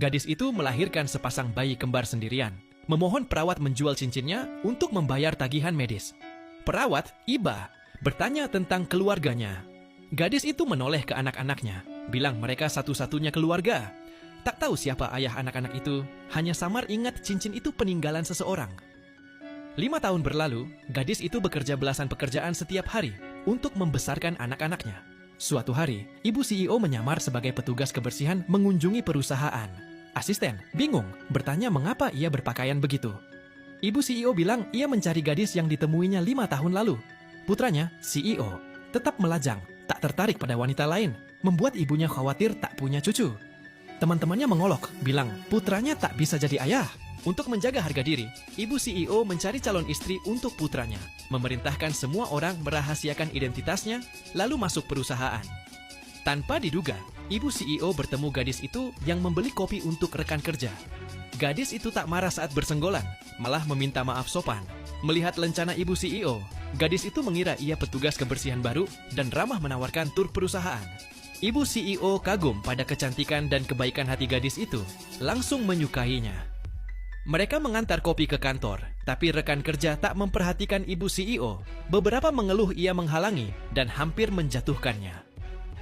Gadis itu melahirkan sepasang bayi kembar sendirian, memohon perawat menjual cincinnya untuk membayar tagihan medis. Perawat, iba, bertanya tentang keluarganya. Gadis itu menoleh ke anak-anaknya, bilang mereka satu-satunya keluarga. Tak tahu siapa ayah anak-anak itu, hanya samar ingat cincin itu peninggalan seseorang. 5 tahun berlalu, gadis itu bekerja belasan pekerjaan setiap hari untuk membesarkan anak-anaknya. Suatu hari, ibu CEO menyamar sebagai petugas kebersihan mengunjungi perusahaan. Asisten bingung, bertanya mengapa ia berpakaian begitu. Ibu CEO bilang ia mencari gadis yang ditemuinya 5 tahun lalu. Putranya, CEO, tetap melajang, tak tertarik pada wanita lain, membuat ibunya khawatir tak punya cucu. Teman-temannya mengolok, bilang putranya tak bisa jadi ayah. Untuk menjaga harga diri, ibu CEO mencari calon istri untuk putranya, memerintahkan semua orang merahasiakan identitasnya, lalu masuk perusahaan. Tanpa diduga, ibu CEO bertemu gadis itu yang membeli kopi untuk rekan kerja. Gadis itu tak marah saat bersenggolan, malah meminta maaf sopan. Melihat lencana ibu CEO, gadis itu mengira ia petugas kebersihan baru dan ramah menawarkan tur perusahaan. Ibu CEO kagum pada kecantikan dan kebaikan hati gadis itu, langsung menyukainya. Mereka mengantar kopi ke kantor, tapi rekan kerja tak memperhatikan ibu CEO. Beberapa mengeluh ia menghalangi dan hampir menjatuhkannya.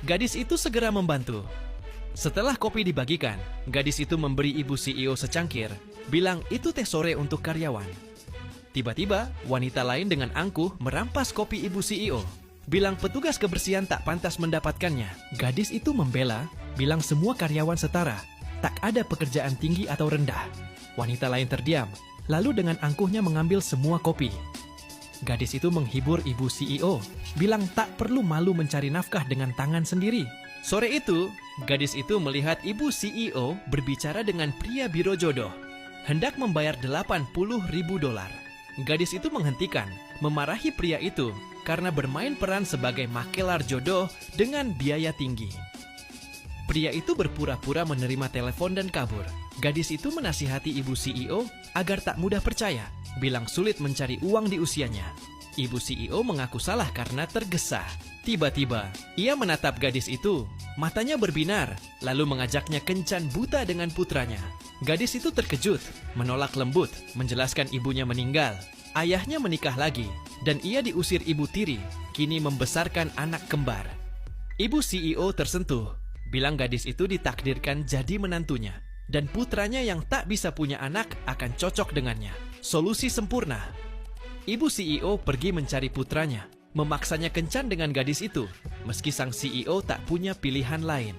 Gadis itu segera membantu. Setelah kopi dibagikan, gadis itu memberi ibu CEO secangkir, bilang itu teh sore untuk karyawan. Tiba-tiba, wanita lain dengan angkuh merampas kopi ibu CEO, bilang petugas kebersihan tak pantas mendapatkannya. Gadis itu membela, bilang semua karyawan setara, tak ada pekerjaan tinggi atau rendah. Wanita lain terdiam, lalu dengan angkuhnya mengambil semua kopi. Gadis itu menghibur ibu CEO, bilang tak perlu malu mencari nafkah dengan tangan sendiri. Sore itu, gadis itu melihat ibu CEO berbicara dengan pria biro jodoh, hendak membayar $80.000. Gadis itu menghentikan, memarahi pria itu karena bermain peran sebagai makelar jodoh dengan biaya tinggi. Pria itu berpura-pura menerima telepon dan kabur. Gadis itu menasihati ibu CEO agar tak mudah percaya, bilang sulit mencari uang di usianya. Ibu CEO mengaku salah karena tergesa. Tiba-tiba, ia menatap gadis itu. Matanya berbinar, lalu mengajaknya kencan buta dengan putranya. Gadis itu terkejut, menolak lembut, menjelaskan ibunya meninggal. Ayahnya menikah lagi, dan ia diusir ibu tiri, kini membesarkan anak kembar. Ibu CEO tersentuh, bilang gadis itu ditakdirkan jadi menantunya, dan putranya yang tak bisa punya anak akan cocok dengannya. Solusi sempurna. Ibu CEO pergi mencari putranya, memaksanya kencan dengan gadis itu, meski sang CEO tak punya pilihan lain.